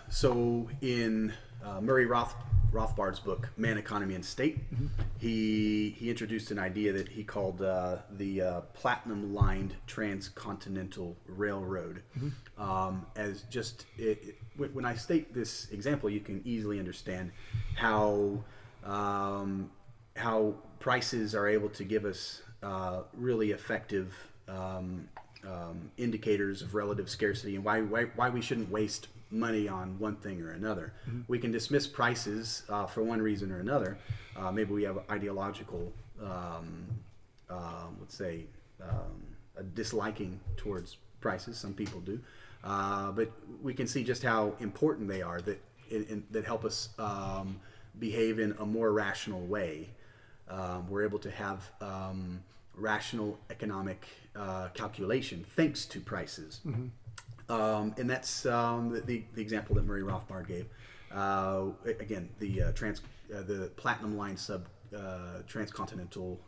So in Murray Rothbard's book, Man, Economy, and State, he introduced an idea that he called the platinum-lined transcontinental railroad. As just when I state this example, you can easily understand how prices are able to give us really effective indicators of relative scarcity, and why we shouldn't waste money on one thing or another. We can dismiss prices for one reason or another. Maybe we have ideological, let's say, a disliking towards prices. Some people do, but we can see just how important they are. That help us behave in a more rational way. We're able to have rational economic calculation thanks to prices. And that's the example that Murray Rothbard gave. Again, the platinum line transcontinental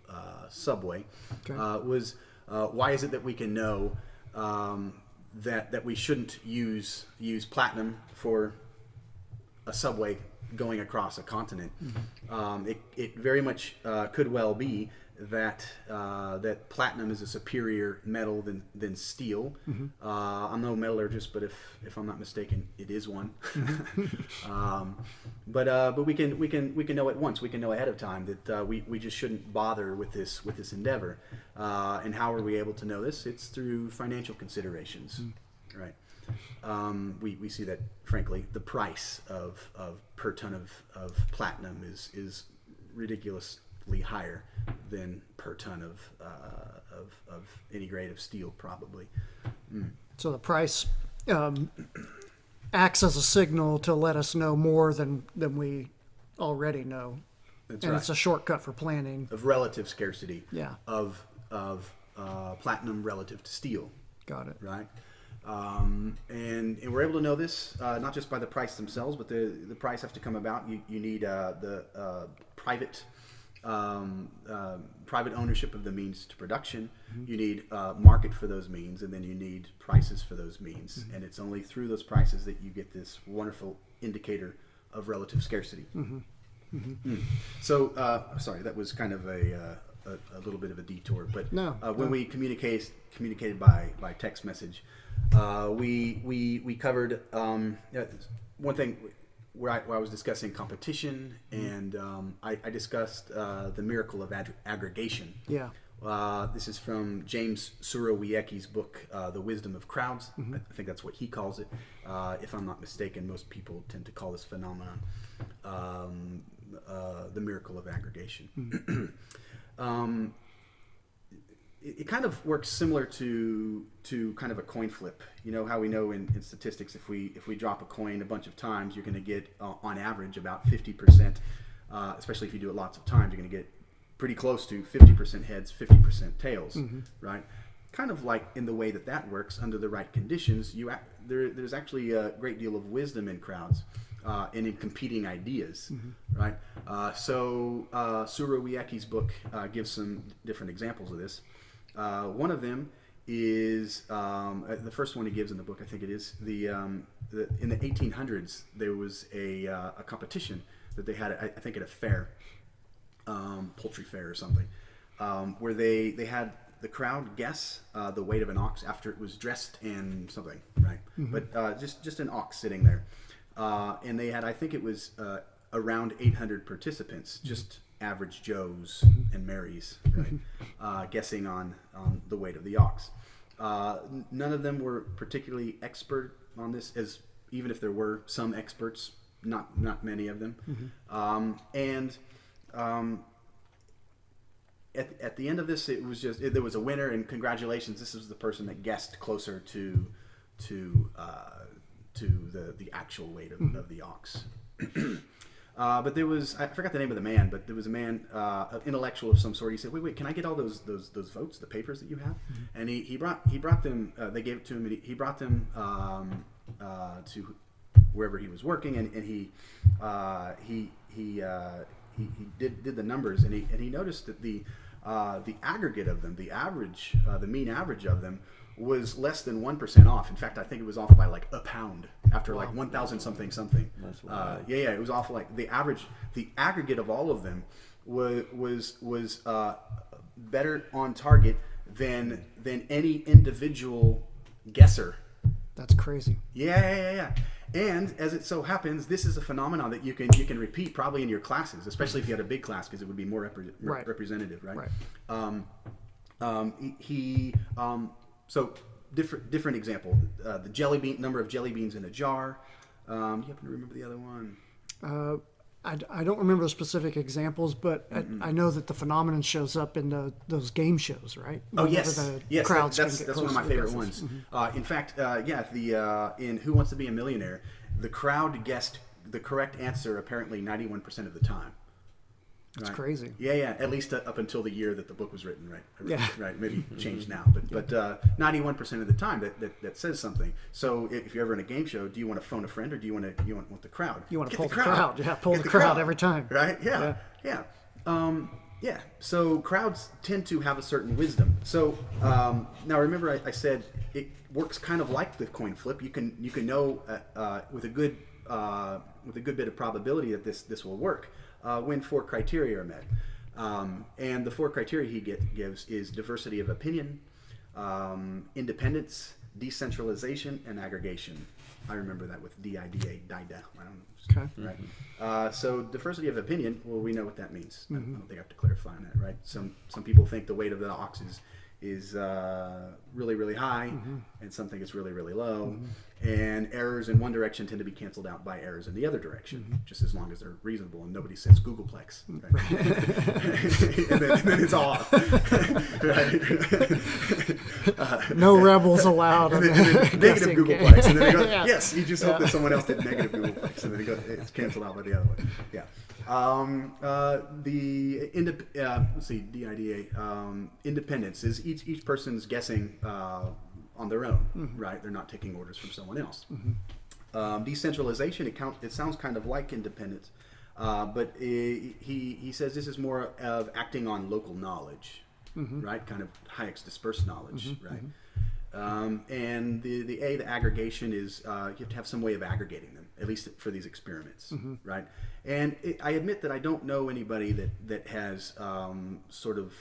subway was why is it that we can know that we shouldn't use platinum for a subway going across a continent? It very much could well be that platinum is a superior metal than steel. I'm no metallurgist, but if I'm not mistaken, it is one. But we can know at once. We can know ahead of time that we just shouldn't bother with this endeavor. And how are we able to know this? It's through financial considerations, right? We see that, frankly, the price of per ton of platinum is ridiculously higher than per ton of any grade of steel, probably. So the price acts as a signal to let us know more than we already know. That's and right. It's a shortcut for planning. Of relative scarcity. Yeah. Of platinum relative to steel. Got it. Right. And we're able to know this not just by the price themselves, but the price has to come about. You need the private ownership of the means to production. You need market for those means, and then you need prices for those means. And it's only through those prices that you get this wonderful indicator of relative scarcity. So, sorry, that was kind of a little bit of a detour. But when we communicated by text message, we covered one thing where I was discussing competition, and I discussed the miracle of aggregation. Yeah. This is from James Surowiecki's book, The Wisdom of Crowds. I think that's what he calls it. If I'm not mistaken, most people tend to call this phenomenon the miracle of aggregation. It kind of works similar to kind of a coin flip. You know how we know in statistics, if we drop a coin a bunch of times, you're going to get on average about 50%. Especially if you do it lots of times, you're going to get pretty close to 50% heads, 50% tails, right? Kind of like in the way that works under the right conditions. There's actually a great deal of wisdom in crowds and in competing ideas, right? So Surowiecki's book gives some different examples of this. One of them is the first one he gives in the book. I think it is in the 1800s. There was a competition that they had. I think at a fair, poultry fair or something, where they had the crowd guess the weight of an ox after it was dressed and something, right? But just an ox sitting there, and they had, I think it was around 800 participants, just average Joes and Marys, right? Guessing on the weight of the ox. None of them were particularly expert on this, as even if there were some experts, not many of them. At the end of this, it was just there was a winner, and congratulations, this was the person that guessed closer to the actual weight of the ox. But there was, I forgot the name of the man, but there was a man, an intellectual of some sort. He said, wait, can I get all those votes, the papers that you have? And he brought them, they gave it to him, and he brought them to wherever he was working, and he did the numbers, and he noticed that the aggregate of them, the average, the mean average of them was less than 1% off. In fact, I think it was off by like a pound after like 1,000 something. That's wild. Yeah, it was off like the aggregate of all of them was better on target than any individual guesser. That's crazy. Yeah. And as it so happens, this is a phenomenon that you can repeat probably in your classes, especially if you had a big class, because it would be more representative, right? So different example. The number of jelly beans in a jar. You happen to remember the other one? I don't remember the specific examples, but I know that the phenomenon shows up in those game shows, right? Oh, yes. That's one of my favorite ones. In fact, in Who Wants to Be a Millionaire, the crowd guessed the correct answer apparently 91% of the time. That's crazy. Yeah. At least up until the year that the book was written, right? Yeah. Right. Maybe changed now, but 91% of the time that says something. So if you're ever in a game show, do you want to phone a friend or do you want the crowd? You want to pull the crowd. Yeah, pull the crowd every time. Right. Yeah. So crowds tend to have a certain wisdom. So now remember, I said it works kind of like the coin flip. You can know with a good bit of probability that this will work. When 4 criteria are met. And the 4 criteria he gives is diversity of opinion, independence, decentralization, and aggregation. I remember that with DIDA, DIDA. I don't know. Okay. Right. So diversity of opinion, well, we know what that means. I don't think I have to clarify on that, right? Some people think the weight of the ox is really, really high, and some think it's really, really low. And errors in one direction tend to be canceled out by errors in the other direction, just as long as they're reasonable and nobody says Googleplex. Right? and then it's all off. Right? No rebels allowed. And then negative Googleplex. And then they go, yes, you just hope that someone else did negative Googleplex. And then it's canceled out by the other one. Yeah. Let's see, DIDA, independence is each person's guessing on their own, right? They're not taking orders from someone else. Decentralization, it sounds kind of like independence, but he says this is more of acting on local knowledge, right? Kind of Hayek's dispersed knowledge, right? And the aggregation is you have to have some way of aggregating them, at least for these experiments, right? And I admit that I don't know anybody that has sort of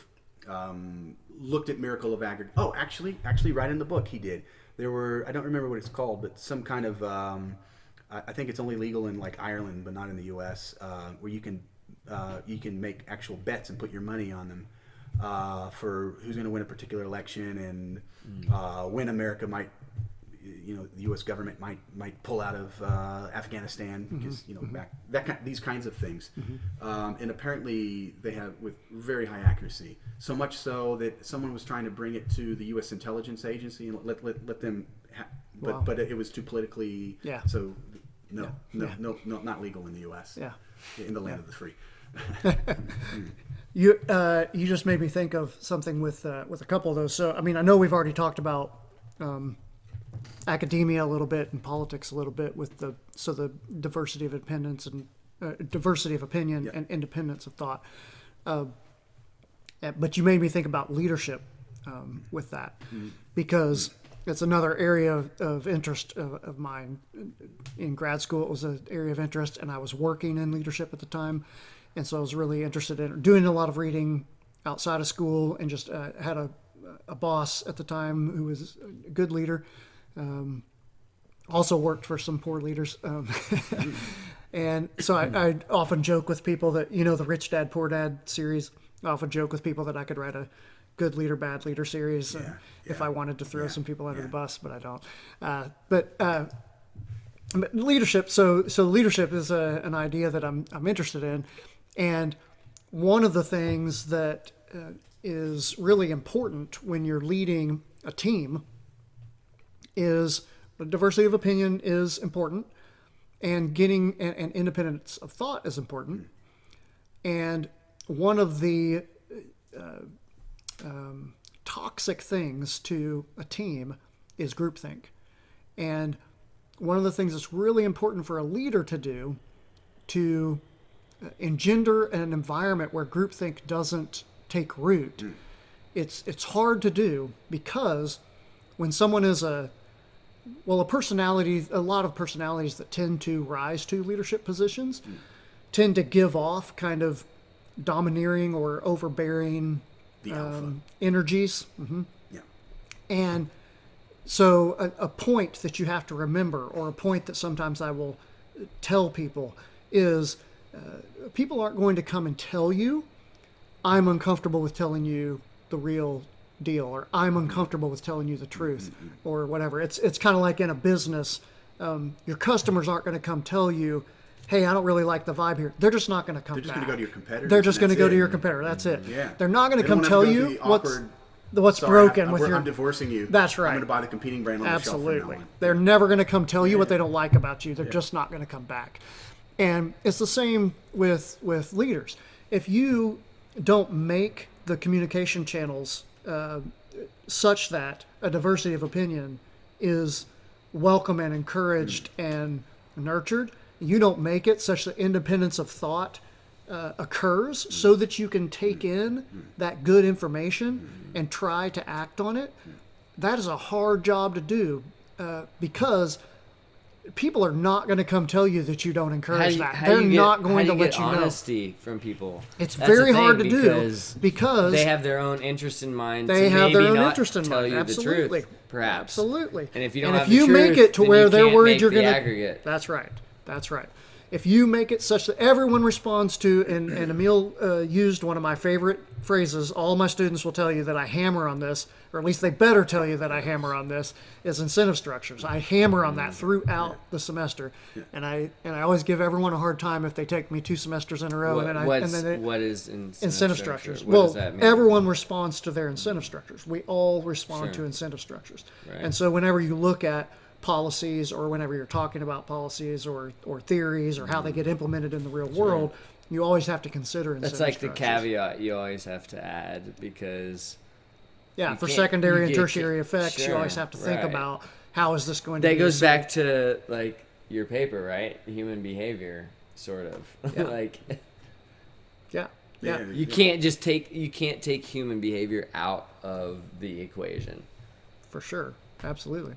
looked at miracle of aggregation. Oh, actually, right in the book he did. There were, I don't remember what it's called, but some kind of I think it's only legal in like Ireland, but not in the U.S., where you can make actual bets and put your money on them for who's going to win a particular election and when America might, the U.S. government might pull out of Afghanistan because these kinds of things, and apparently they have with very high accuracy. So much so that someone was trying to bring it to the U.S. intelligence agency and let them, but it was too politically. Yeah. So no, not legal in the U.S. Yeah. In the land of the free. You just made me think of something with a couple of those. So I mean, I know we've already talked about academia a little bit and politics a little bit with the diversity of independence and diversity of opinion and independence of thought. But you made me think about leadership with that because it's another area of interest of mine. In grad school, it was an area of interest, and I was working in leadership at the time. And so I was really interested in doing a lot of reading outside of school and just had a boss at the time who was a good leader. Also worked for some poor leaders. And so I often joke with people that, the Rich Dad, Poor Dad series. I often joke with people that I could write a good leader, bad leader series if I wanted to throw some people under the bus, but I don't. But leadership, so leadership is an idea that I'm interested in. And one of the things that is really important when you're leading a team is diversity of opinion is important, and getting and independence of thought is important. And one of the toxic things to a team is groupthink. And one of the things that's really important for a leader to do to engender an environment where groupthink doesn't take root. It's hard to do because when someone is a personality, a lot of personalities that tend to rise to leadership positions tend to give off kind of domineering or overbearing energies. Mm-hmm. Yeah. And so a point that you have to remember, or a point that sometimes I will tell people, is people aren't going to come and tell you, I'm uncomfortable with telling you the real deal, or I'm uncomfortable with telling you the truth, or whatever. It's kind of like in a business. Your customers aren't going to come tell you, hey, I don't really like the vibe here. They're just not going to come back. They're just going to go to your competitor. They're just going to go to your competitor. That's it. Yeah. They're not going to come tell you what's Sorry, broken with your... I'm divorcing you. That's right. I'm going to buy the competing brand on the shelf from now Absolutely. on. They're never going to come tell you what they don't like about you. They're just not going to come back. And it's the same with leaders. If you don't make the communication channels such that a diversity of opinion is welcome and encouraged and nurtured, you don't make it such that independence of thought occurs so that you can take in that good information and try to act on it. That is a hard job to do because people are not going to come tell you that you don't encourage that. They're not going to let you know. Honesty from people. It's very hard to do because they have their own interest in mind. They have their own interest in tell mind. You Absolutely. The truth, perhaps. Absolutely. And if you don't and have if you the truth, make it to then where you they're can't worried make you're the going to aggregate. That's right. That's right. If you make it such that everyone responds to, and Emile used one of my favorite phrases, all my students will tell you that I hammer on this, or at least they better tell you that I hammer on this, is incentive structures. I hammer on that throughout the semester. And I always give everyone a hard time if they take me 2 semesters in a row. What is incentive structures? What does that mean? Everyone responds to their incentive structures. We all respond to incentive structures. Right. And so whenever you look at policies, or whenever you're talking about policies or theories or how they get implemented in the real world, you always have to consider incentive That's like structures. the caveat you always have to add, because for secondary and tertiary effects, you always have to think about how is this going to be. That goes back to like your paper, right? Human behavior, sort of. Like you can't take human behavior out of the equation. For sure. Absolutely.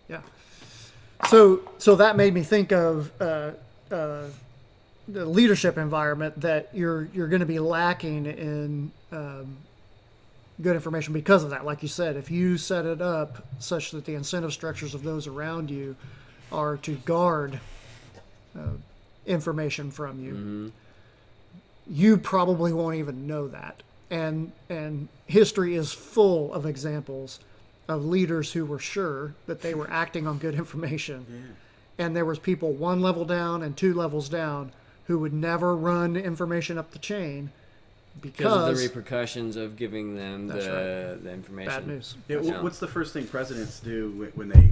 Yeah. So that made me think of the leadership environment that you're going to be lacking in good information because of that. Like you said, if you set it up such that the incentive structures of those around you are to guard information from you, you probably won't even know that. And history is full of examples of leaders who were sure that they were acting on good information. And there was people 1 level down and 2 levels down who would never run information up the chain because of the repercussions of giving them the information. Bad news. Yeah, what's the first thing presidents do when they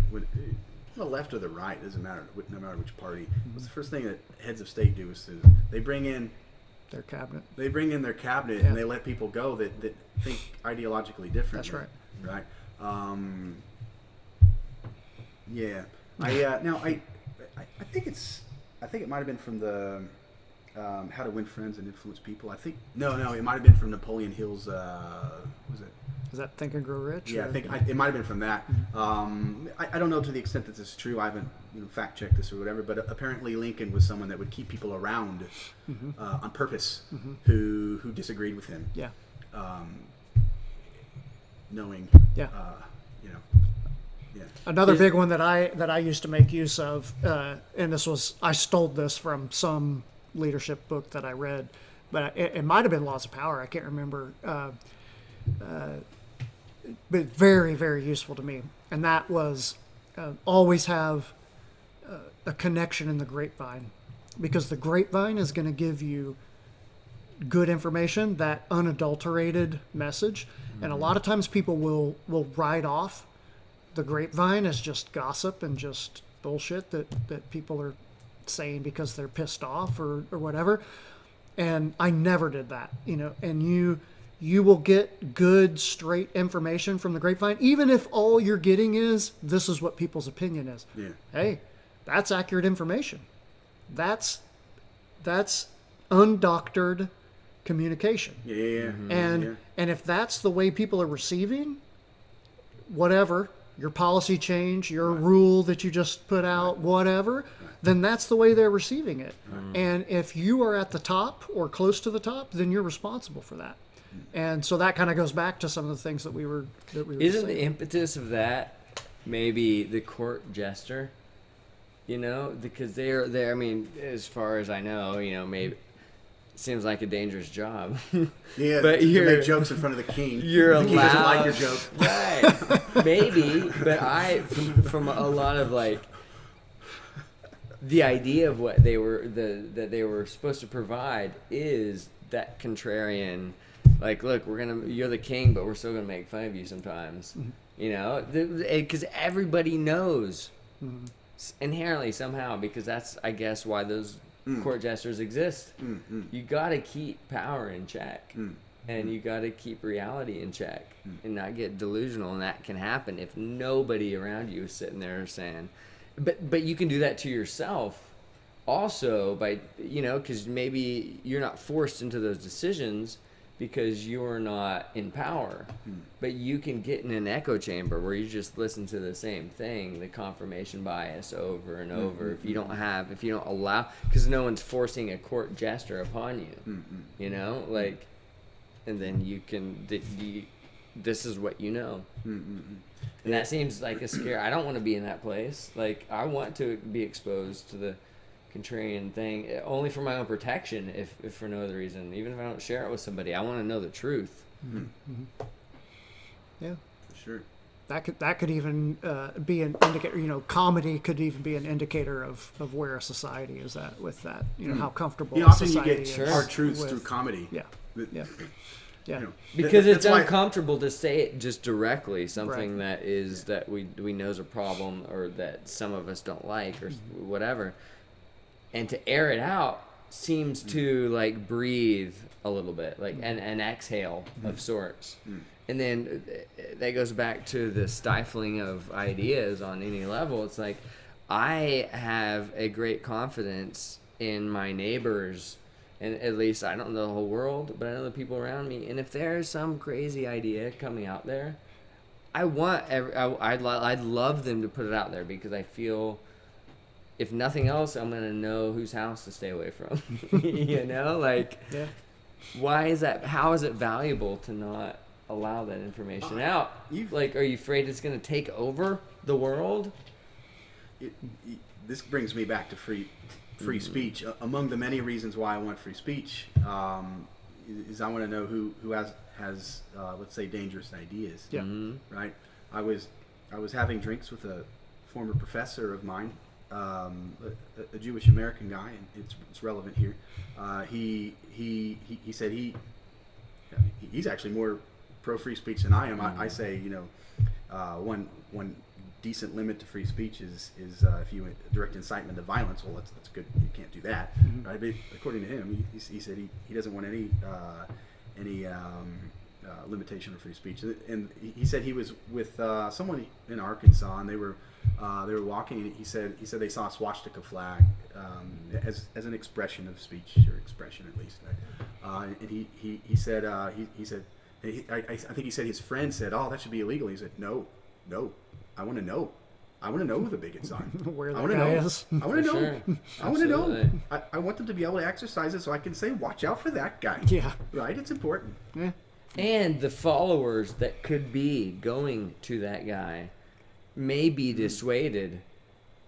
the left or the right, doesn't matter, no matter which party. What's the first thing that heads of state do is they bring in their cabinet. They bring in their cabinet and they let people go that think ideologically differently. That's right. Right. I think it might have been from the How to Win Friends and Influence People. I think it might have been from Napoleon Hill's. Was it? Is that Think and Grow Rich? Yeah, it might have been from that. I don't know to the extent that this is true. I haven't fact checked this or whatever. But apparently Lincoln was someone that would keep people around on purpose who disagreed with him. Yeah. Knowing. Yeah. Yeah. Another big one that I used to make use of, and I stole this from some leadership book that I read, but it might have been Laws of Power. I can't remember. But very, very useful to me. And that was always have a connection in the grapevine, because the grapevine is going to give you good information, that unadulterated message. And a lot of times people will write off the grapevine as just gossip and just bullshit that people are saying because they're pissed off or whatever. And I never did that, and you will get good, straight information from the grapevine, even if all you're getting is, this is what people's opinion is. Yeah. Hey, that's accurate information. That's undoctored communication. Yeah. And if that's the way people are receiving whatever, your policy change, your rule that you just put out, whatever, then that's the way they're receiving it. And if you are at the top or close to the top, then you're responsible for that. And so that kind of goes back to some of the things that we were Isn't saying. the impetus of that maybe the court jester? You know, because they're. I mean, as far as I know, you know, maybe it seems like a dangerous job. Yeah, but to you're make jokes in front of the king. You're the king doesn't allowed, like your joke. right? Maybe, but from a lot of like the idea of what they were that they were supposed to provide is that contrarian. Like, look, you're the king, but we're still gonna make fun of you sometimes. You know, because everybody knows inherently somehow, because that's, I guess, why those court jesters exist. You got to keep power in check, and you got to keep reality in check, and not get delusional. And that can happen if nobody around you is sitting there saying, but you can do that to yourself also by, you know, because maybe you're not forced into those decisions because you're not in power, but you can get in an echo chamber where you just listen to the same thing, the confirmation bias over and over. If you don't allow, because no one's forcing a court jester upon you, you know, like, and then you can, this is what you know. And that seems like a scare. I don't want to be in that place. Like, I want to be exposed to the contrarian thing only for my own protection, if for no other reason. Even if I don't share it with somebody, I want to know the truth. Yeah, For sure. that could even be an indicator. You know, comedy could even be an indicator of where a society is at with that. You know, how comfortable a Often you society get is hard truths with- through comedy. Yeah, yeah. You know, Because it's that's why- uncomfortable to say it just directly, something that we know is a problem, or that some of us don't like, or whatever. And to air it out seems to like breathe a little bit, like an exhale of sorts. And then that goes back to the stifling of ideas on any level. It's like, I have a great confidence in my neighbors, and at least I don't know the whole world, but I know the people around me. And if there's some crazy idea coming out there, I'd love them to put it out there, because I feel, if nothing else, I'm gonna know whose house to stay away from. You know, like, why is that? How is it valuable to not allow that information out? Like, are you afraid it's gonna take over the world? This brings me back to free speech. Among the many reasons why I want free speech, is I want to know who has let's say, dangerous ideas. Yeah. Right. I was having drinks with a former professor of mine, a Jewish American guy, and it's relevant here. He said he's actually more pro free speech than I am. I say, you know, one decent limit to free speech is if you direct incitement to violence. Well, that's good. You can't do that, right? But according to him, he said he doesn't want any limitation of free speech. And he said he was with someone in Arkansas, and they were walking, and he said they saw a swastika flag as an expression of speech, or expression at least. Right? And he said I think he said his friend said, "Oh, that should be illegal." He said, "No, I want to know. I want to know who the bigots are. Where I that want to guy know. is. I want to know. Sure. I want to know. Absolutely. I want them to be able to exercise it, so I can say, watch out for that guy." Yeah. Right? It's important. Yeah. And the followers that could be going to that guy may be dissuaded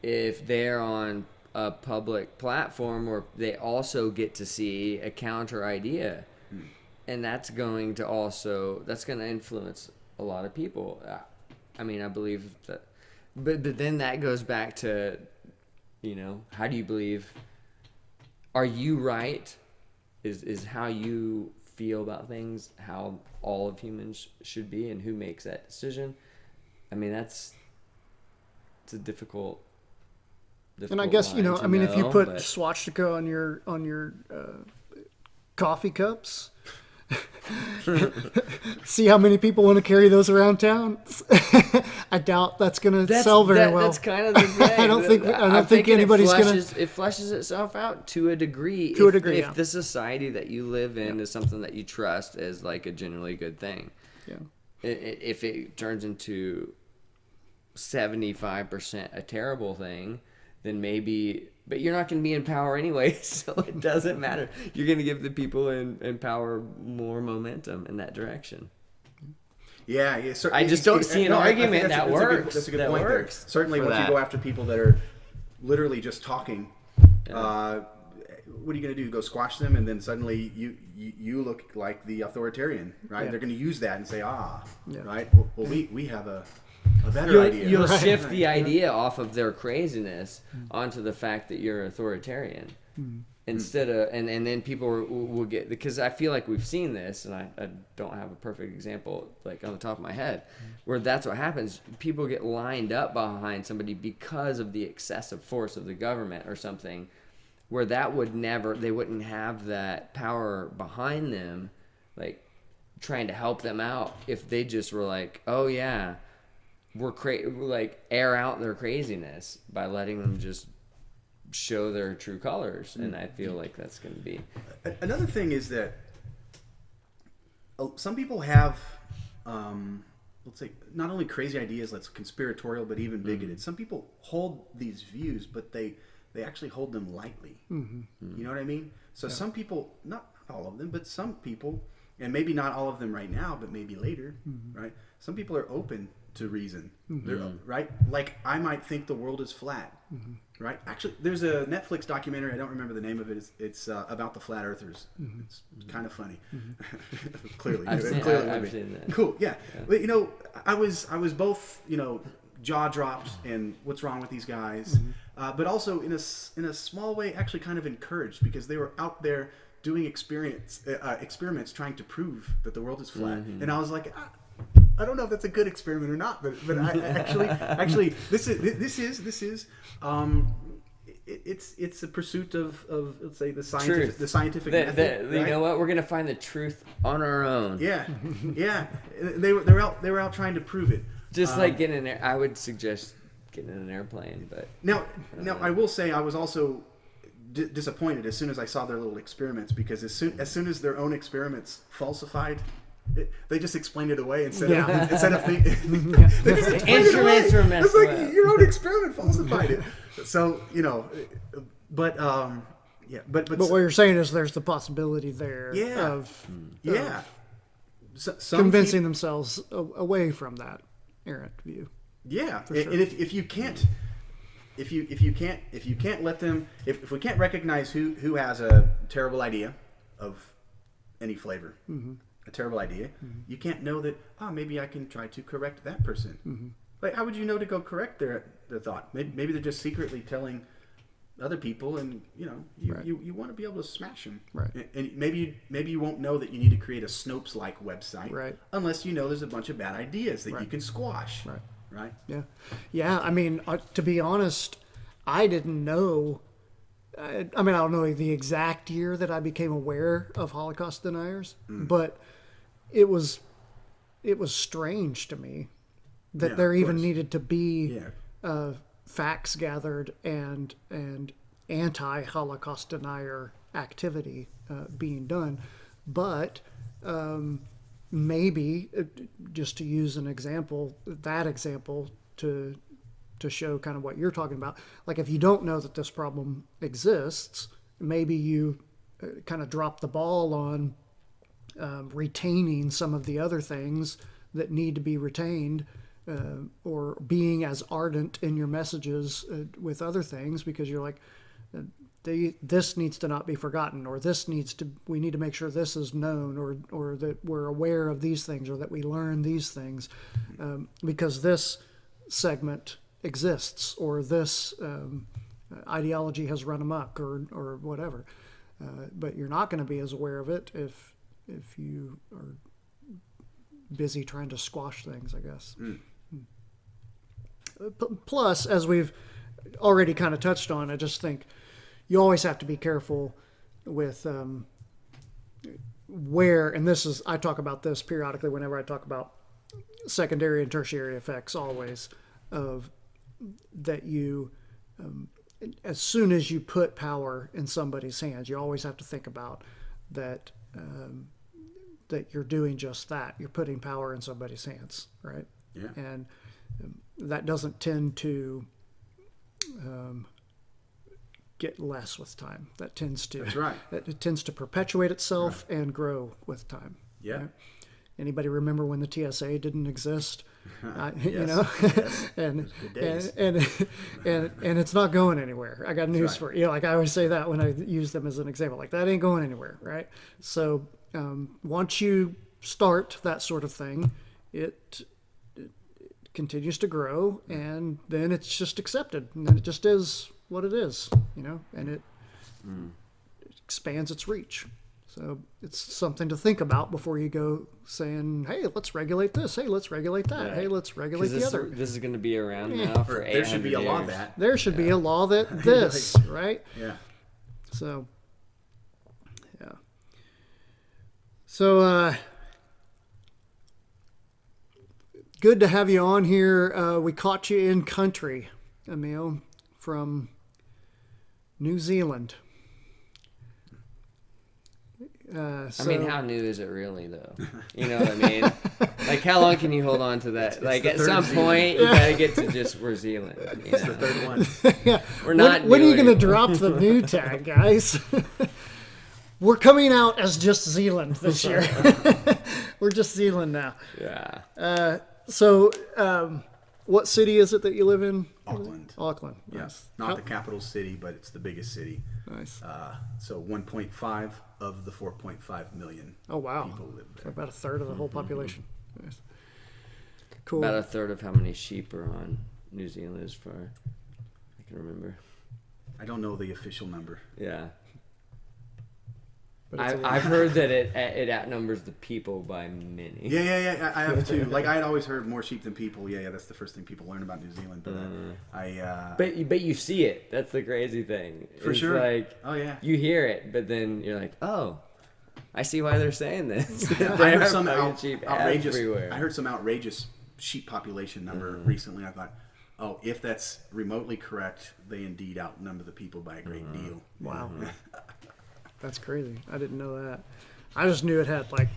if they're on a public platform, or they also get to see a counter idea. And that's going to influence a lot of people. I mean, I believe that, but then that goes back to, you know, how do you believe? Are you right? Is how you feel about things how all of humans should be, and who makes that decision? I mean, it's a difficult. And I guess, you know, I mean, if you put but swastika on your coffee cups, see how many people want to carry those around town. I doubt that's going to sell very well. That's kind of the thing. I don't think anybody's going to. It fleshes itself out to a degree. If the society that you live in is something that you trust as like a generally good thing. Yeah. If it turns into 75% a terrible thing, then maybe, but you're not going to be in power anyway, so it doesn't matter. You're going to give the people in power more momentum in that direction. Yeah, I just don't see an argument that works. That's a good that point works there. Certainly, once that. you go after people that are literally just talking, what are you going to do? Go squash them, and then suddenly you look like the authoritarian, right? Yeah. They're going to use that and say, Yeah. right? Well, we have a better idea. You'll shift the idea off of their craziness onto the fact that you're authoritarian. Instead of, and then people will get, because I feel like we've seen this, and I don't have a perfect example like on the top of my head, where that's what happens. People get lined up behind somebody because of the excessive force of the government or something, where that would never, they wouldn't have that power behind them, like trying to help them out if they just were like, oh yeah, we're like air out their craziness by letting them just show their true colors. And I feel like that's going to be another thing is that some people have let's say not only crazy ideas, let's conspiratorial, but even bigoted. Some people hold these views, but they actually hold them lightly. You know what I mean? So some people, not all of them, but some people, and maybe not all of them right now, but maybe later, right? Some people are open to reason. They're, right? Like I might think the world is flat. Right? Actually, there's a Netflix documentary. I don't remember the name of it. It's about the flat earthers. It's kind of funny. Clearly, I've seen that. Cool. Yeah. But I was both jaw dropped and what's wrong with these guys, but also in a small way actually kind of encouraged, because they were out there doing experiments trying to prove that the world is flat, and I was like, I don't know if that's a good experiment or not, but I actually this is it's a pursuit of let's say the scientific method. You know what? We're gonna find the truth on our own. Yeah. They were out trying to prove it. Just like getting an I would suggest getting in an airplane, but now I will say I was also disappointed as soon as I saw their little experiments, because as soon as their own experiments falsified. They just explained it away instead of thinking. They just explained instruments it are away. messed It's like up. your own experiment falsified it. So but what you're saying is there's the possibility there of convincing themselves away from that errant view. Yeah, For sure. and if you can't let them, if we can't recognize who has a terrible idea of any flavor. A terrible idea, you can't know that, maybe I can try to correct that person. Like, how would you know to go correct their thought? Maybe they're just secretly telling other people, and you want to be able to smash them. Right. And maybe you won't know that you need to create a Snopes-like website, right, unless you know there's a bunch of bad ideas that you can squash. Right. Yeah. I mean, to be honest, I didn't know. I don't know the exact year that I became aware of Holocaust deniers, but it was strange to me that there even needed to be facts gathered and anti-Holocaust denier activity being done. But maybe, just to use an example, to show kind of what you're talking about, like if you don't know that this problem exists, maybe you kind of drop the ball on retaining some of the other things that need to be retained, or being as ardent in your messages with other things, because you're like, this needs to not be forgotten, or we need to make sure this is known, or that we're aware of these things, or that we learn these things, because this segment exists, or this ideology has run amok, or whatever. But you're not going to be as aware of it if you are busy trying to squash things, I guess. Plus, as we've already kind of touched on, I just think you always have to be careful with where, and I talk about this periodically whenever I talk about secondary and tertiary effects, always, of that you, as soon as you put power in somebody's hands, you always have to think about that, that you're doing just that. You're putting power in somebody's hands, right? Yeah. And that doesn't tend to get less with time. That tends to That's right. It tends to perpetuate itself and grow with time. Yeah. Right? Anybody remember when the TSA didn't exist? You Yes. know, Yes. and, Good days. and it's not going anywhere. I got news right. for you. Like I always say that when I use them as an example, like that ain't going anywhere, right? So once you start that sort of thing, it continues to grow, and then it's just accepted, and then it just is what it is, you know, and it expands its reach. So it's something to think about before you go saying, hey, let's regulate this. Hey, let's regulate that. Right. Hey, let's regulate the other. This is going to be around now for 800 There should be a law years. that. There should be a law that this, right? Yeah. So, yeah. So, good to have you on here. We caught you in country, Emile, from New Zealand. I mean, how new is it really, though? You know what I mean? Like, how long can you hold on to that? Like, at some point, you gotta get to just we're Zealand. You know? The third one. yeah. We're not. When are you new going to anymore. drop the new tag, guys? We're coming out as just Zealand this year. We're just Zealand now. Yeah. So, what city is it that you live in? Auckland. Auckland. Yes. Not the capital city, but it's the biggest city. Nice. So 1.5 of the 4.5 million Oh, wow. people live So there. about a third of the whole population. Nice. Cool. About a third of how many sheep are on New Zealand, as far I can remember. I don't know the official number. Yeah. But it's a lot. I've heard that it outnumbers the people by many. Yeah. I have too. Like I had always heard more sheep than people. Yeah. That's the first thing people learn about New Zealand. But But you see it. That's the crazy thing. For It's sure. Like, Oh yeah. you hear it, but then you're like, oh, I see why they're saying this. I There heard are some fucking sheep outrageous. everywhere. I heard some outrageous sheep population number recently. I thought, oh, if that's remotely correct, they indeed outnumber the people by a great deal. Wow. That's crazy. I didn't know that. I just knew it had like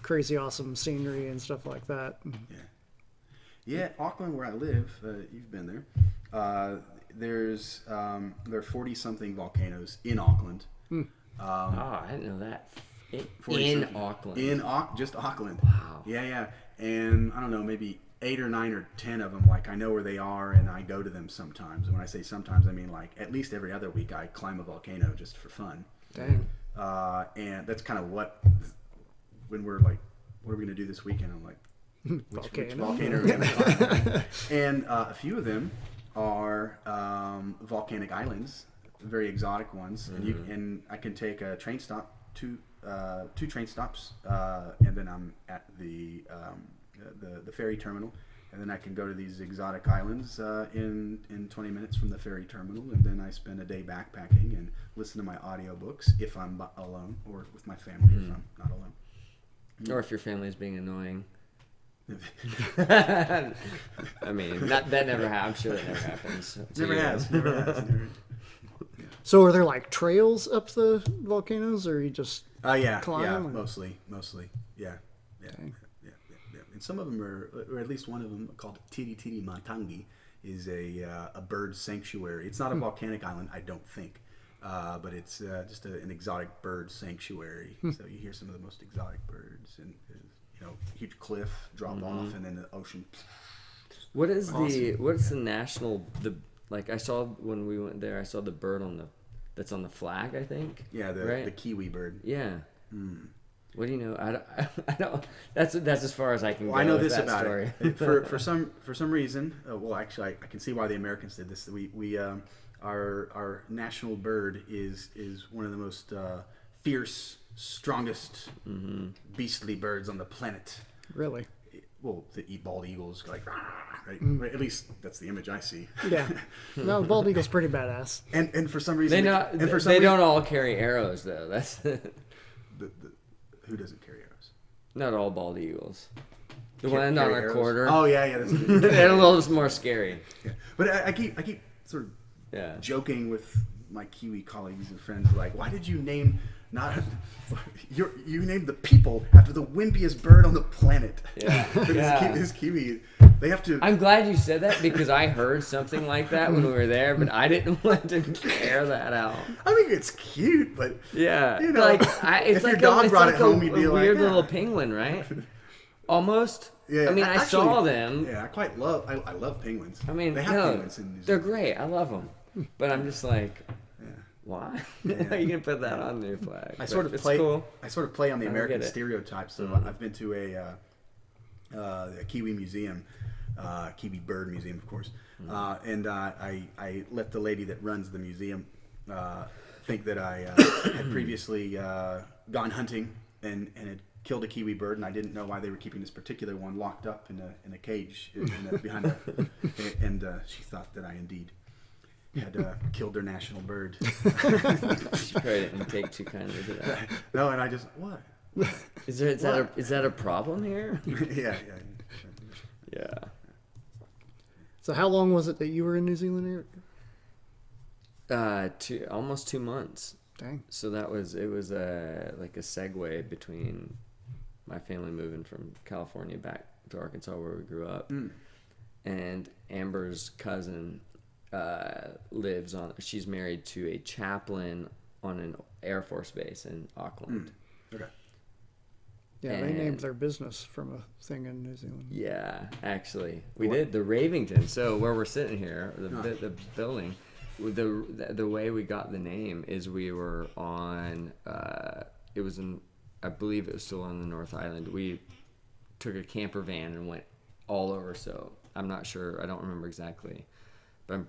crazy awesome scenery and stuff like that. Yeah, Auckland, where I live, you've been there. There are 40 something volcanoes in Auckland. Oh, I didn't know that. In 40-something. Auckland. Just Auckland. Wow. Yeah. And I don't know, maybe 8 or 9 or 10 of them. Like I know where they are, and I go to them sometimes. And when I say sometimes, I mean like at least every other week I climb a volcano just for fun. Dang. And that's kind of when we're like, what are we gonna do this weekend? I'm like, which volcano are we gonna climb? And a few of them are volcanic islands, very exotic ones. And I can take a train stop, two train stops, and then I'm at the ferry terminal, and then I can go to these exotic islands in 20 minutes from the ferry terminal, and then I spend a day backpacking and listen to my audiobooks if I'm alone, or with my family if I'm not alone. Or if your family's being annoying. I mean, that never happens. I'm sure that never happens. to Never you. has. So are there like trails up the volcanoes, or you just Yeah, climb? or- mostly, yeah. And some of them are, or at least one of them called Tiri Tiri Matangi, is a bird sanctuary. It's not a volcanic island, I don't think, but it's just an exotic bird sanctuary. So you hear some of the most exotic birds, and huge cliff drop off, and then the ocean. What's the national like I saw when we went there? I saw the bird that's on the flag. I think. Yeah, right? the kiwi bird. Yeah. What do you know? I don't. That's as far as I can go. Well, I know with this that about story. it. For some reason, well, actually, I can see why the Americans did this. Our national bird is one of the most fierce, strongest, beastly birds on the planet. Really? Well, they eat bald eagles, like, right? At least that's the image I see. Yeah. No, bald eagle's pretty badass. And for some reason, They don't all carry arrows though. That's who doesn't carry arrows? not all bald eagles. The one on our quarter. Oh yeah, that's They're a little more scary. yeah. But I keep sort of Yeah. joking with my Kiwi colleagues and friends, like, why did you name Not you named the people after the wimpiest bird on the planet. Yeah. This kiwi. They have to. I'm glad you said that because I heard something like that when we were there, but I didn't want to air that out. I mean, it's cute, but Yeah, you know, like if it's your like dog it's brought like it home, you'd be a like, weird "Yeah." little penguin, right? Almost. Yeah, I mean, I saw them. Yeah, I love penguins. I mean, they have no, penguins in New they're Zealand. great. I love them, but I'm just like, Yeah. why? Yeah. Are you gonna put that on your flag? I sort of It's play. cool. I sort of play on the I don't American get it. stereotype. So I've been to a Kiwi museum, Kiwi Bird Museum, of course, and I let the lady that runs the museum think that I had previously gone hunting and had killed a kiwi bird, and I didn't know why they were keeping this particular one locked up in a cage behind a, and she thought that I indeed had killed their national bird. She probably didn't take too kindly to that. No, and I just what? Is that a problem here? Yeah. Yeah. So how long was it that you were in New Zealand, Eric? Almost 2 months. Dang. So it was like a segue between my family moving from California back to Arkansas where we grew up, and Amber's cousin she's married to a chaplain on an Air Force base in Auckland. Okay. Yeah, they named their business from a thing in New Zealand. Yeah, actually, we did the Ravington. So where we're sitting here, the building, the way we got the name is we were on. It was in, I believe it was still on the North Island. We took a camper van and went all over. So I'm not sure. I don't remember exactly. But I'm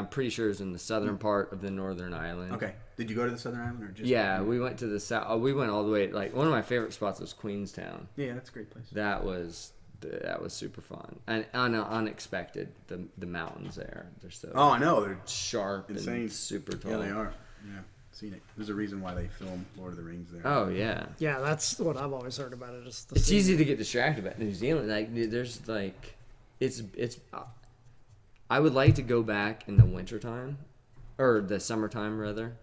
pretty sure it's in the southern part of the Northern Island. Okay. Did you go to the Southern Island or just? Yeah, we went to the south. We went all the way. Like one of my favorite spots was Queenstown. Yeah, that's a great place. That was super fun and unexpected. The mountains there, they're so. Oh, I know, they're sharp insane. and super tall. Yeah, they are. Yeah, seen it. There's a reason why they film Lord of the Rings there. Oh yeah. Yeah, that's what I've always heard about it. Is the It's easy to get distracted by New Zealand. Like there's like, it's. I would like to go back in the wintertime, or the summertime rather,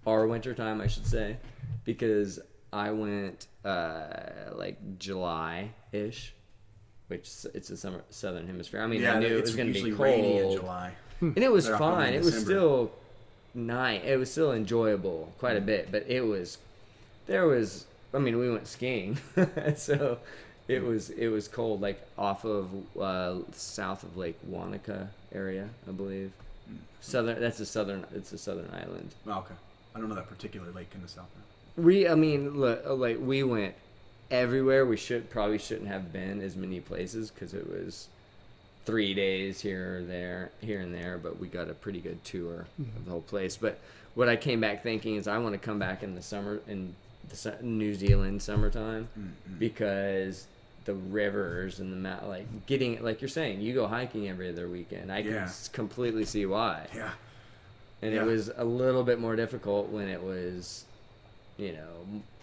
or wintertime I should say, because I went like July-ish, which it's the southern hemisphere. I mean, I knew it was going to be cold. Rainy in July. And it was They're up in fine. It was December. still nice. It was still enjoyable quite a bit, but I mean, we went skiing, so it was cold, like off of south of Lake Wanaka area, I believe. It's a southern island. Oh, okay. I don't know that particular lake in the south. Like we went everywhere. We probably shouldn't have been as many places because it was 3 days here and there, but we got a pretty good tour of the whole place. But what I came back thinking is I want to come back in the summer, in the New Zealand summertime, because the rivers and the mountain, like getting, like you're saying, you go hiking every other weekend. I can completely see why. Yeah. And it was a little bit more difficult when it was,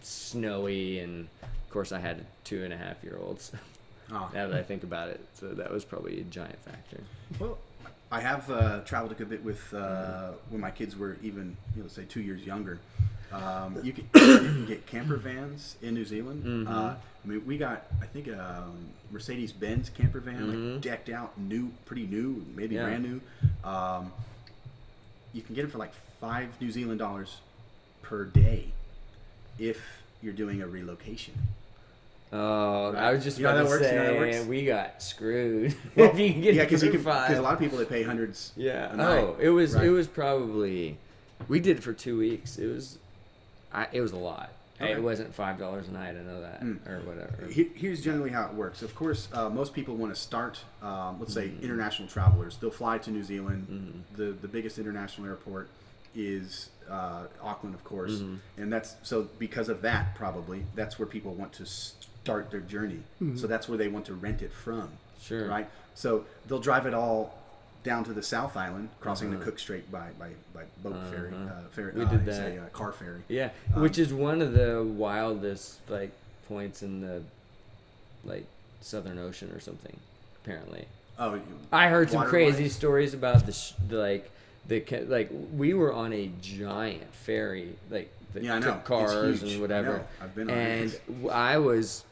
snowy, and of course I had 2.5-year-old. So now that I think about it, so that was probably a giant factor. Well, I have traveled a good bit with when my kids were even, say 2 years younger. You can get camper vans in New Zealand. I mean, we got, I think, a Mercedes-Benz camper van, like decked out, pretty new, maybe brand new. You can get it for like $5 New Zealand per day if you're doing a relocation. Oh, Right. I was just You know about how to that works? You know how that say works? we got screwed. Well, if you can get because it for $5. a lot of people they pay hundreds. Yeah. A night. Oh, it was Right. probably, we did it for 2 weeks. It was a lot. Okay. It wasn't $5 a night. I know that, or whatever. Here's generally how it works. Of course, most people want to start, let's say, international travelers. They'll fly to New Zealand. The biggest international airport is Auckland, of course, and that's so because of that. Probably that's where people want to start their journey. So that's where they want to rent it from. Sure. Right. So they'll drive it all down to the South Island, crossing the Cook Strait by boat ferry. We did that. Car ferry. Yeah, which is one of the wildest points in the Southern Ocean or something. Apparently. Oh, I heard some crazy water-wise? stories about we were on a giant ferry, that Yeah, I know. took cars It's huge. and whatever. I know. I've been on And it. I was,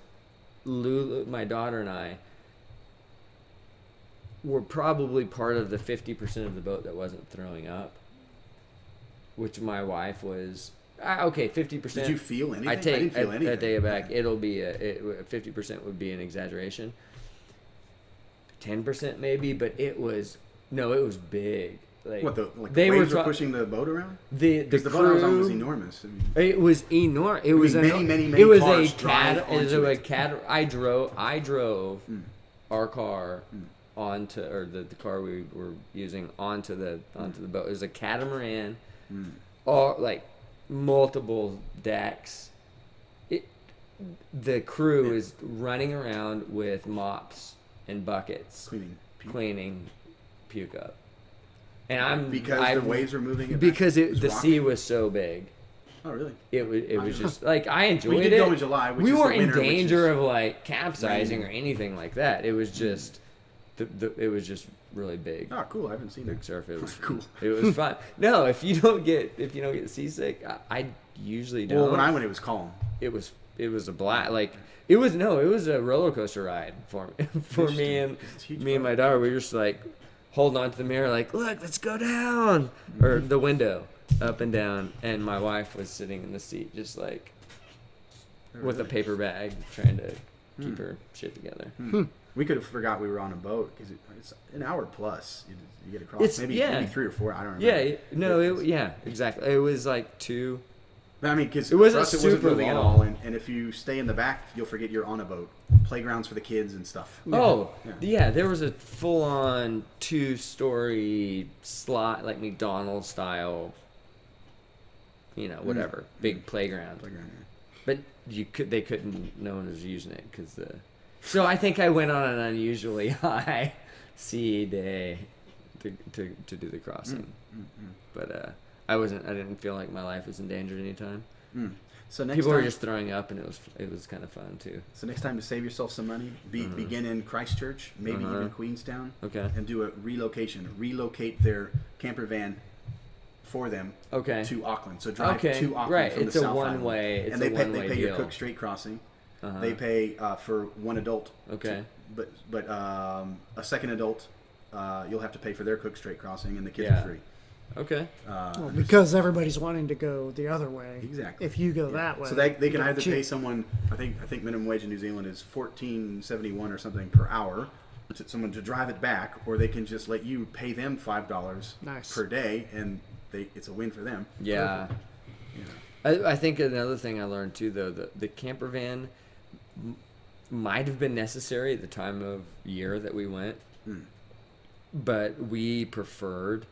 Lulu, my daughter and I were probably part of the 50% of the boat that wasn't throwing up, which my wife was. Okay, 50%. Did you feel anything? I didn't feel anything. I take it back. It'll be 50% would be an exaggeration. 10% maybe, but it was big. Like What the they waves were were pushing the boat around? the Because the boat I was on was crew- enormous. I mean, It was enormous. It was many it was cars a drive cat. It was onto a it. cat. I drove our car onto, or the car we were using onto the boat. It was a catamaran, all like multiple decks. The crew is running around with mops and buckets cleaning puke up. And the waves were moving it because back? the sea was so big. Oh, really? It was just like I enjoyed it. We did go in July, which we is the weren't in winter, which danger is of like capsizing raining. or anything like that. It was just it was just really big. Oh, cool. I haven't seen Big that. surf. It was Cool. It was fun. No, if you don't get seasick, I usually don't. Well, when I went, it was calm. It was a blast. Like it was a roller coaster ride for me and It's huge me and boat. my daughter. We were just like holding on to the mirror, like, look, let's go down, or the window up and down. And my wife was sitting in the seat, just like with a paper bag, trying to keep her shit together. We could have forgot we were on a boat because it's an hour plus. You get across. It's- maybe 3 or 4. I don't remember. Yeah, no, exactly. It was like 2. But I mean, because It it wasn't wasn't super moving at long. all. And if you stay in the back, you'll forget you're on a boat. Playgrounds for the kids and stuff. Oh, Yeah. yeah, there was a full-on 2-story slot, like McDonald's style, whatever, big playground. Playground, yeah. But they couldn't, no one was using it so I think I went on an unusually high sea day to do the crossing. But I didn't feel like my life was in danger anytime. So next People time, were just throwing up, and it was kind of fun too. So next time, to save yourself some money, begin in Christchurch, maybe even Queenstown, Okay. and do a relocation. Relocate their camper van for them Okay. to Auckland. So drive Okay, to Auckland right. from It's the a South one-way- Island. it's And a they one-way pay your deal. Cook Strait crossing. Uh-huh. They pay for one adult. Okay. But a second adult, you'll have to pay for their Cook Strait crossing, and the kids Yeah. are free. Okay. Well, because everybody's wanting to go the other way. Exactly. If you go that way, So they you can get either cheap. pay someone. I think minimum wage in New Zealand is $14.71 or something per hour to someone to drive it back, or they can just let you pay them $5 Nice. per day, and it's a win for them. Yeah. I think another thing I learned too, though, the camper van might have been necessary at the time of year that we went, but we preferred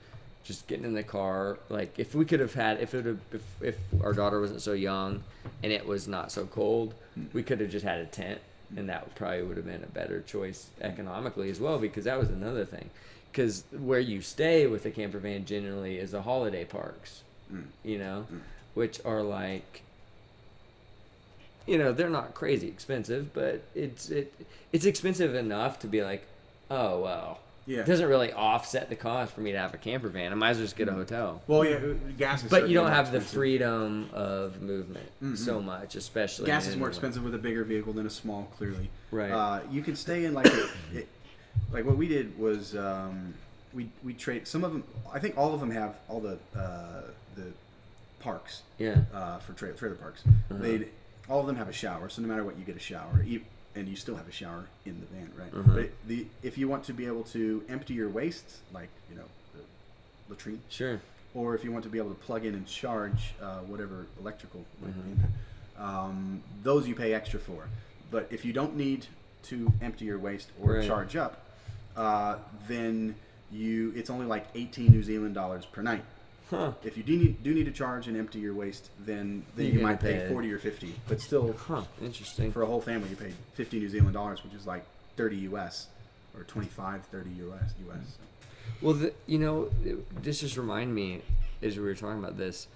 just getting in the car. Like if we could have had, if our daughter wasn't so young and it was not so cold, we could have just had a tent, and that probably would have been a better choice economically as well, because that was another thing. Because where you stay with a camper van generally is the holiday parks, which are like, they're not crazy expensive, but it's expensive enough to be like, oh well, Yeah. it doesn't really offset the cost for me to have a camper van. I might as well just get a hotel. Well, yeah, gas is. But you certainly don't more have the expensive. freedom of movement so much, especially Gas is in more the- expensive with a bigger vehicle than a small. Clearly, Right. You can stay in like like what we did was we trade some of them. I think all of them have all the parks. Yeah. For trailer parks, all of them have a shower. So no matter what, you get a shower, and you still have a shower in the van, right? But if you want to be able to empty your waste, like the latrine, Sure. or if you want to be able to plug in and charge whatever electrical might be in there, those you pay extra for. But if you don't need to empty your waste or Right. charge up, then it's only like 18 New Zealand dollars per night. Huh. If you do need to charge and empty your waste, then You're you gonna might pay pay 40 or 50. But still, Interesting. for a whole family, you paid 50 New Zealand dollars, which is like 30 US or 25, 30 US. Well, this just reminded me as we were talking about this.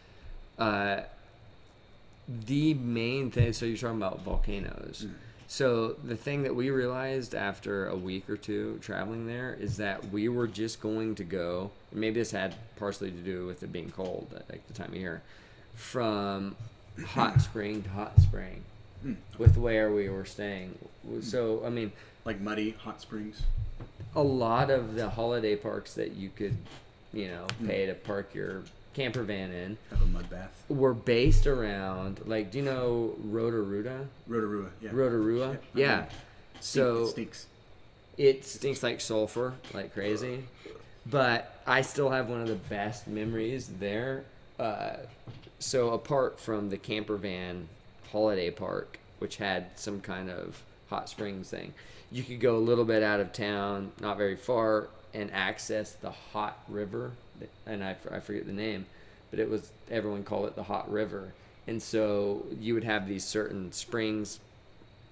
The main thing. So you're talking about volcanoes. So the thing that we realized after a week or two traveling there is that we were just going to go. Maybe this had partially to do with it being cold at like the time of year. from hot spring to hot spring with where we were staying. So, I mean, like muddy hot springs. a lot of the holiday parks that you could, pay to park your camper van in Have a mud bath. were based around, like, do you know Rotorua? Rotorua, yeah. Rotorua? Yeah. So It stinks. it stinks like sulfur, like crazy. But I still have one of the best memories there. So apart from the camper van holiday park, which had some kind of hot springs thing, you could go a little bit out of town, not very far, and access the hot river. And I forget the name, but everyone called it the hot river. And so you would have these certain springs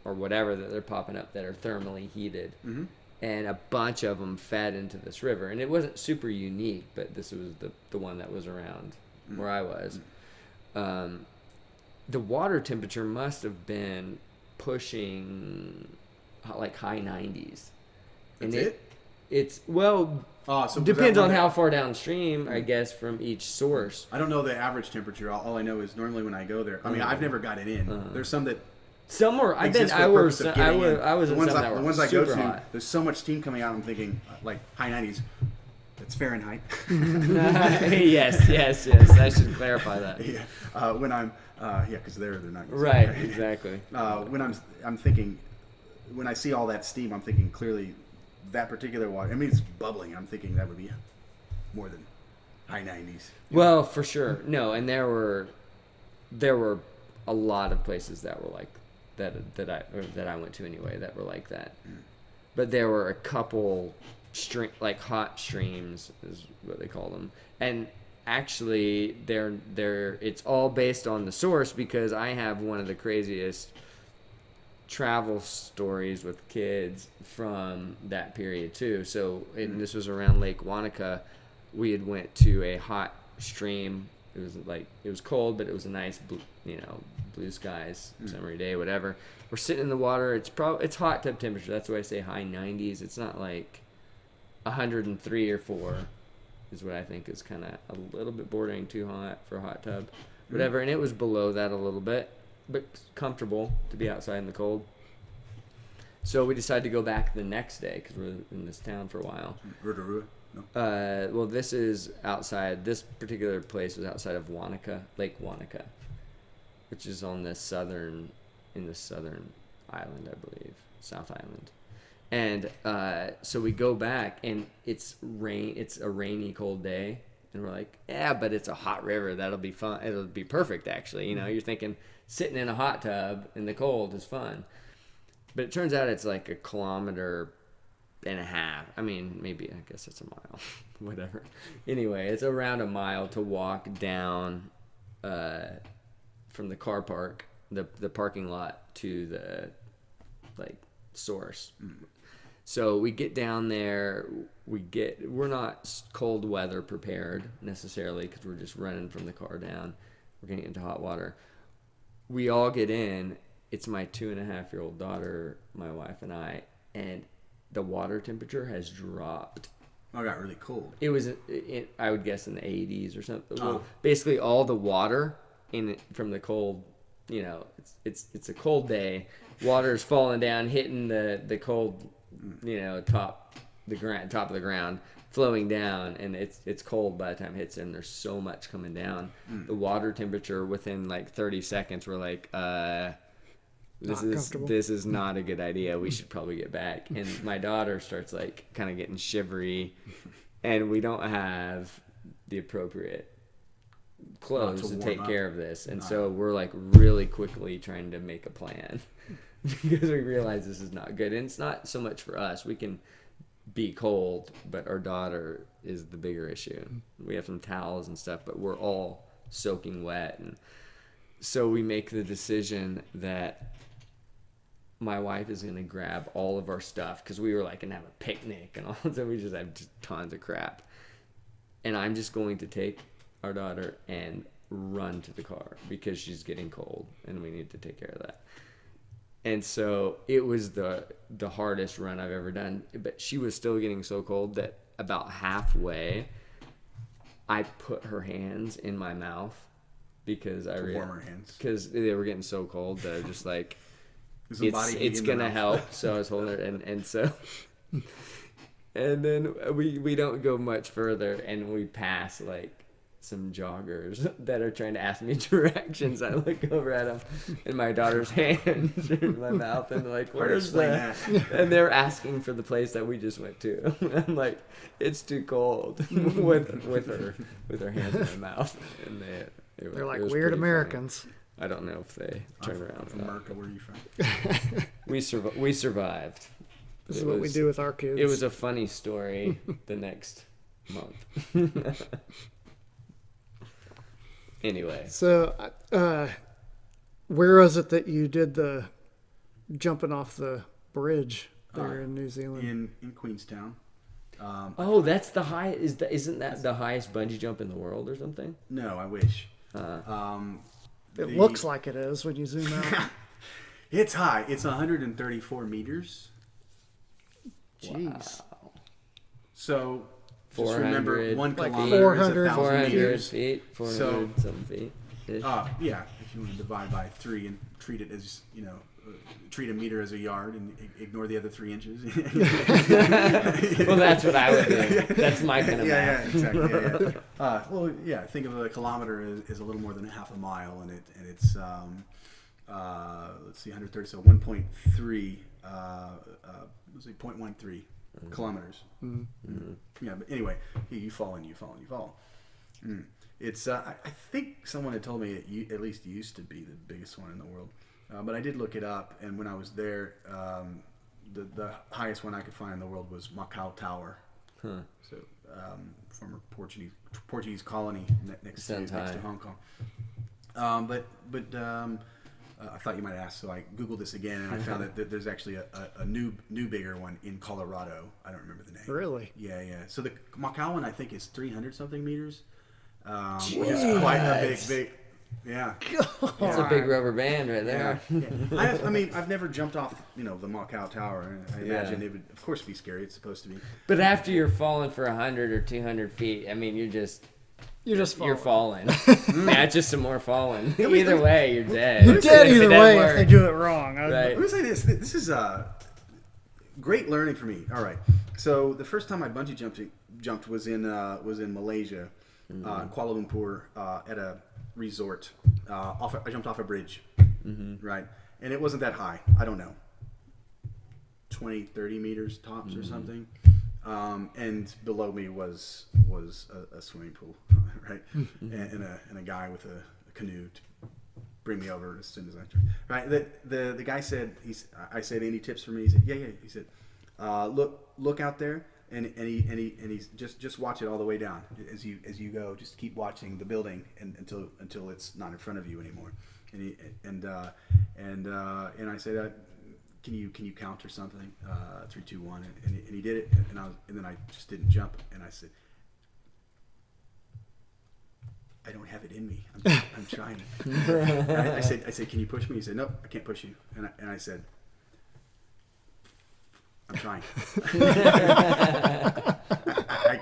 or whatever that they're popping up that are thermally heated. Mm-hmm. And a bunch of them fed into this river. And it wasn't super unique, but this was the one that was around where I was. The water temperature must have been pushing like high 90s. And it's, well, so depends on how far downstream, I guess, from each source. I don't know the average temperature. All I know is normally when I go there, I mean, I've never gotten in. There's some that Somewhere I was the in ones some that were the ones I go super to. hot. There's so much steam coming out. I'm thinking like high 90s. That's Fahrenheit. yes. I should clarify that. Yeah. When I'm because they're not right. Exactly. When I'm thinking, when I see all that steam, I'm thinking clearly that particular water. I mean, it's bubbling. I'm thinking that would be more than high 90s. Well, for sure. No, and there were a lot of places that were like that I went to anyway that were like that. But there were a couple like hot streams is what they call them. And actually it's all based on the source, because I have one of the craziest travel stories with kids from that period too. So this was around Lake Wanaka. We had went to a hot stream. It was cold, but it was a nice blue skies, summery day, whatever. We're sitting in the water. It's hot tub temperature. That's why I say high 90s. It's not like 103 or 4 is what I think is kind of a little bit bordering too hot for a hot tub, whatever. And it was below that a little bit, but comfortable to be outside in the cold. So we decided to go back the next day because we're in this town for a while. Rotorua? No. Well, this is outside. This particular place was outside of Wanaka, Lake Wanaka, which is in the southern island, I believe, South Island. And so we go back, and it's a rainy, cold day, and we're like, yeah, but it's a hot river. That'll be fun. It'll be perfect, actually. You're thinking sitting in a hot tub in the cold is fun, but it turns out it's like 1.5 kilometers. I mean, maybe, I guess it's a mile, whatever. Anyway, it's around a mile to walk down from the car park, the parking lot, to the source. So we get down there. We're not cold weather prepared necessarily, because we're just running from the car down. We're gonna get into hot water. We all get in. It's my 2.5-year-old daughter, my wife, and I, and the water temperature has dropped. Oh, it got really cold. It was, I would guess, in the 80s or something. Well, basically all the water from the cold, it's a cold day. Water's falling down, hitting the cold, top of the ground, flowing down, and it's cold by the time it hits, and there's so much coming down. The water temperature within 30 seconds, we're like, this is not a good idea. We should probably get back. And my daughter starts kind of getting shivery, and we don't have the appropriate clothes to take care of this. And so we're really quickly trying to make a plan because we realize this is not good. And it's not so much for us. We can be cold, but our daughter is the bigger issue. We have some towels and stuff, but we're all soaking wet. And so we make the decision that my wife is going to grab all of our stuff, because we were going to have a picnic and all, so we just have tons of crap. And I'm just going to take our daughter and run to the car because she's getting cold and we need to take care of that. And so it was the hardest run I've ever done, but she was still getting so cold that about halfway I put her hands in my mouth because warmer hands. Because they were getting so cold that I was just like, Somebody it's gonna help. So I was holding it, and so, and then we don't go much further, and we pass like some joggers that are trying to ask me directions. I look over at them, and my daughter's hands are in my mouth, and they're like, "Where's that?" And they're asking for the place that we just went to. I'm like, "It's too cold," with her hands in my mouth, and they're like weird Americans. Funny. I don't know if they turn around. From America, where are you from? We survived. This is what we do with our kids. It was a funny story the next month. Anyway. So, where was it that you did the jumping off the bridge there in New Zealand? In Queenstown. That's the high. Isn't that the highest bungee jump in the world or something? No, I wish. It looks like it is when you zoom out. It's high. It's 134 meters. Jeez. Wow. So, just 400, remember 1 like kilometer is 400 meters. feet, 400 some feet. Yeah, if you want to divide by 3 and treat it as, treat a meter as a yard and ignore the other 3 inches. Well, that's what I would do. That's my kind of math. Yeah, exactly. Think of a kilometer as a little more than a half a mile, and it's let's see, 130, so 1.3, let's see, 0.13 kilometers. Mm-hmm. Yeah, but anyway, you fall and you fall and you fall. It's I think someone had told me it at least used to be the biggest one in the world. But I did look it up, and when I was there, the highest one I could find in the world was Macau Tower. Huh. So, former Portuguese colony next to Hong Kong. But I thought you might ask, so I Googled this again, and I found that there's actually a new bigger one in Colorado. I don't remember the name. Really? Yeah. So the Macau one, I think, is 300 something meters. Which is quite a big. Yeah, it's a big rubber band right there. Yeah. I've never jumped off, the Macau Tower. I imagine it would, of course, be scary. It's supposed to be. But after you're falling for 100 or 200 feet, you're falling. Yeah, just some more falling. Either way, you're dead. You're dead either way if they do it wrong. Right. Let me say this. This is great learning for me. All right. So the first time I bungee jumped was in Malaysia, Kuala Lumpur, at a resort. I jumped off a bridge, right? And it wasn't that high. I don't know, 20, 30 meters tops or something. And below me was a swimming pool, right? and a guy with a canoe to bring me over as soon as I tried. Right? The guy said, I said, any tips for me? He said, yeah. He said, look out there. And he's just watch it all the way down as you go. Just keep watching the building until it's not in front of you anymore. And I said, can you count or something? 3, 2, 1. And he did it. And then I just didn't jump. And I said, I don't have it in me. I'm trying. I said, can you push me? He said, nope, I can't push you. And I said, I'm trying.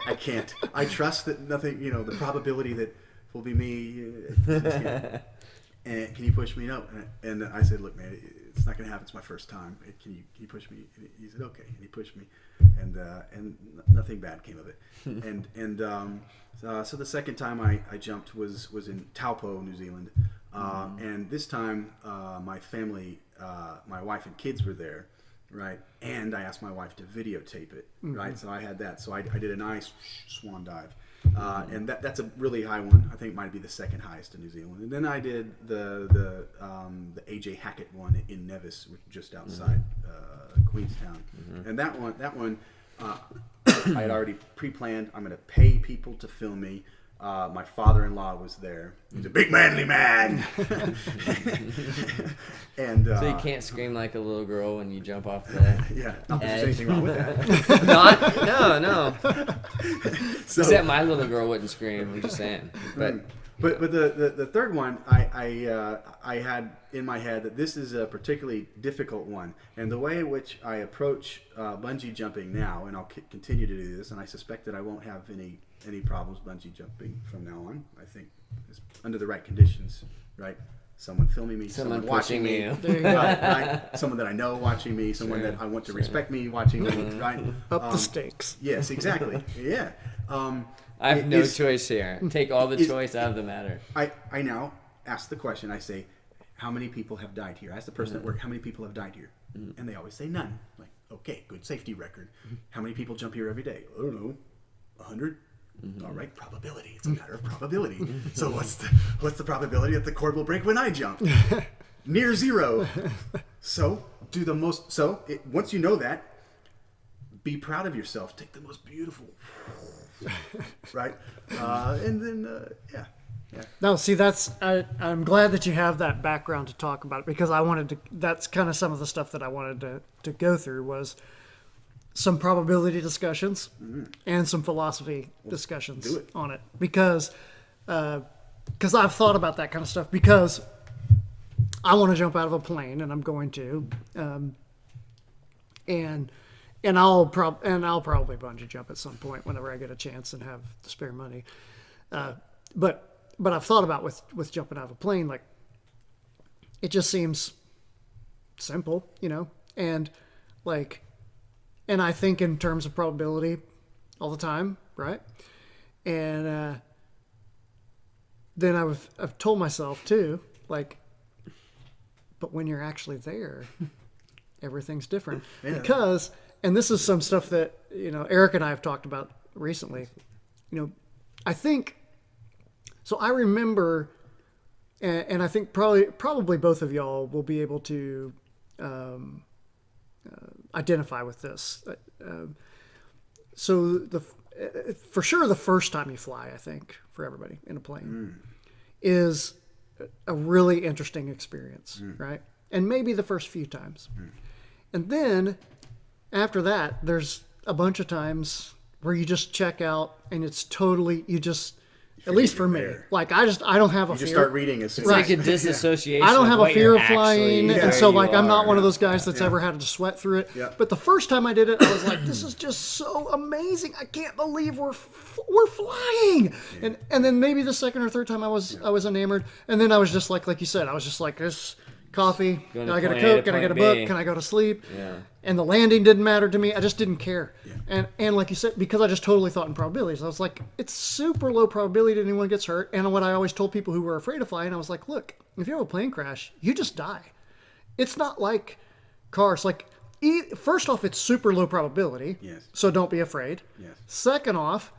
I can't. I trust that nothing, the probability that will be me. And can you push me? No. And I said, look, man, it's not going to happen. It's my first time. Can you push me? And he said, okay. And he pushed me, and nothing bad came of it. So the second time I jumped was in Taupo, New Zealand, and this time my family, my wife and kids were there. Right, and I asked my wife to videotape it. Right, so I had that. So I did a nice swan dive, and that's a really high one. I think it might be the second highest in New Zealand. And then I did the AJ Hackett one in Nevis, just outside Queenstown. And that one, I had already pre-planned. I'm going to pay people to film me. My father-in-law was there. He's a big manly man. And so you can't scream like a little girl when you jump off the yeah, not that there's anything wrong with that. No. So, except my little girl wouldn't scream. I'm just saying. But the third one, I had in my head that this is a particularly difficult one, and the way in which I approach bungee jumping now, and I'll continue to do this, and I suspect that I won't have any any problems bungee jumping from now on. I think it's under the right conditions, right? Someone filming me, someone watching me, right? Someone that I know watching me, someone that I want to respect me watching me, right? Up the stakes. Yes, exactly. Yeah. I have no choice here. Take all the choice out of the matter. I now ask the question. I say, how many people have died here? I ask the person at work, how many people have died here? And they always say none. Like, okay, good safety record. How many people jump here every day? I don't know, 100? All right, probability. It's a matter of probability. So what's the probability that the cord will break when I jump? Near zero. So once you know that, be proud of yourself. Take the most beautiful, right? And then yeah. No, see, I'm glad that you have that background to talk about it, because that's kind of some of the stuff that I wanted to go through was some probability discussions and some philosophy discussions on it, because I've thought about that kind of stuff, because I want to jump out of a plane, and I'm going to, and I'll probably bungee jump at some point whenever I get a chance and have the spare money, but I've thought about with jumping out of a plane, like, it just seems simple, and like. And I think in terms of probability all the time, right? And then I've told myself too, like, but when you're actually there, everything's different. Because, and this is some stuff that, Eric and I have talked about recently, I think, so I remember, and I think probably both of y'all will be able to identify with this. So for sure the first time you fly, I think, for everybody in a plane is a really interesting experience, right? And maybe the first few times. And then after that, there's a bunch of times where you just check out and it's totally, at least for me, like I don't have a fear. You just start reading as soon It's like a disassociation. I don't have of a fear of flying, actually, and so like I'm not are. one of those guys that's ever had to sweat through it. Yeah. But the first time I did it, I was like, "This is just so amazing! I can't believe we're flying!" Yeah. And then maybe the second or third time I was enamored, and then I was just like you said, I was just like, "This coffee? Can I get a Coke? Can I get a book? Can I go to sleep?" Yeah. And the landing didn't matter to me. I just didn't care. Yeah. And like you said, because I just totally thought in probabilities, I was like, it's super low probability that anyone gets hurt. And what I always told people who were afraid of flying, I was like, look, if you have a plane crash, you just die. It's not like cars. Like, first off, it's super low probability. Yes. So don't be afraid. Yes. Second off,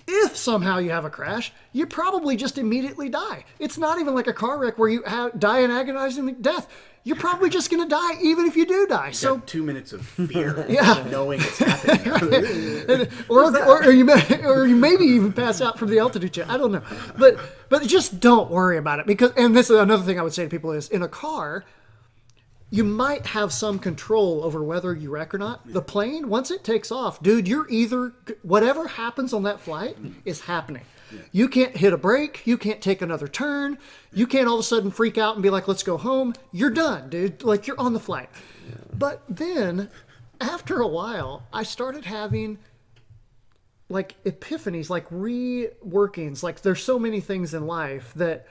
if somehow you have a crash, you probably just immediately die. It's not even like a car wreck where you die an agonizing death. You're probably just going to die even if you do die. So 2 minutes of fear, yeah, knowing it's happening, or you maybe even pass out from the altitude check. I don't know, but just don't worry about it, because, and this is another thing I would say to people, is in a car, you might have some control over whether you wreck or not. The plane, once it takes off, dude, you're either, whatever happens on that flight is happening. Yeah. You can't hit a brake. You can't take another turn. You can't all of a sudden freak out and be like, let's go home. You're done, dude. Like, you're on the flight. Yeah. But then, after a while, I started having, like, epiphanies, like reworkings. Like, there's so many things in life that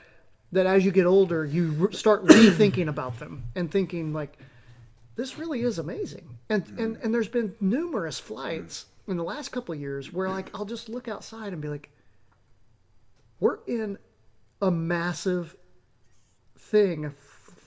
as you get older, you start rethinking about them and thinking, like, this really is amazing. And there's been numerous flights in the last couple of years where, like, I'll just look outside and be like, we're in a massive thing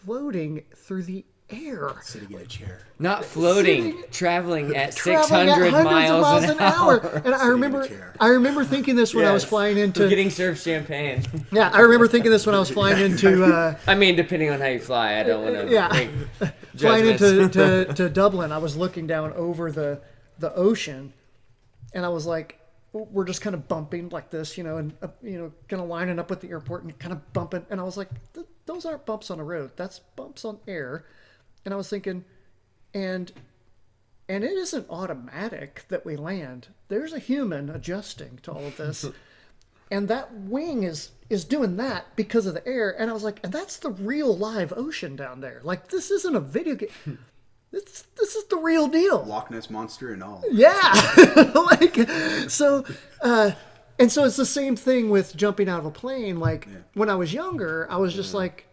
floating through the air. Sitting in a chair. Not floating, traveling at 600 miles an hour. And I remember thinking this when I was flying into... We're getting served champagne. Yeah, I remember thinking this when I was flying into... I mean, depending on how you fly, I don't want to make flying judgments. into Dublin, I was looking down over the ocean, and I was like, we're just kind of bumping like this, and kind of lining up with the airport and kind of bumping. And I was like, those aren't bumps on a road. That's bumps on air. And I was thinking, and it isn't automatic that we land. There's a human adjusting to all of this. And that wing is doing that because of the air. And I was like, and that's the real live ocean down there. Like, this isn't a video game. This is the real deal. Loch Ness Monster and all. Yeah. And so it's the same thing with jumping out of a plane. Like when I was younger, I was just like,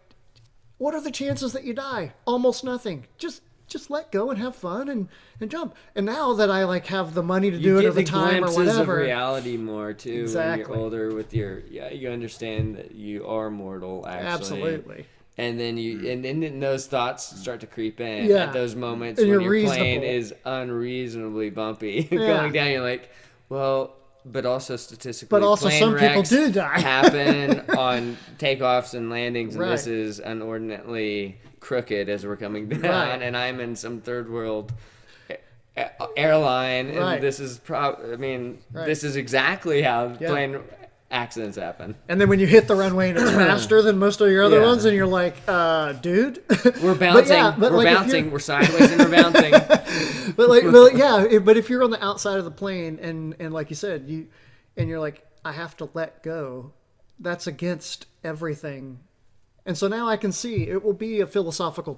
what are the chances that you die? Almost nothing. Just let go and have fun and jump. And now that I like have the money to do it, or the time, or whatever, glimpses of reality more too. Exactly. When you're older, with you understand that you are mortal. Actually, absolutely. And then then those thoughts start to creep in at those moments And when you're your plane reasonable. is unreasonably bumpy going down. You're like, well. But also statistically, But also plane some people wrecks do die. happen on takeoffs and landings, and Right. this is inordinately crooked as we're coming down, Right. and I'm in some third world airline, and Right. this is Right. this is exactly how plane accidents happen. And then when you hit the runway and it's faster than most of your other Yeah. ones, and you're like, dude. We're bouncing, but we're like, if bouncing, you're- we're sideways and we're bouncing. But if you're on the outside of the plane and like you said, you're like, I have to let go, that's against everything. And so now I can see it will be a philosophical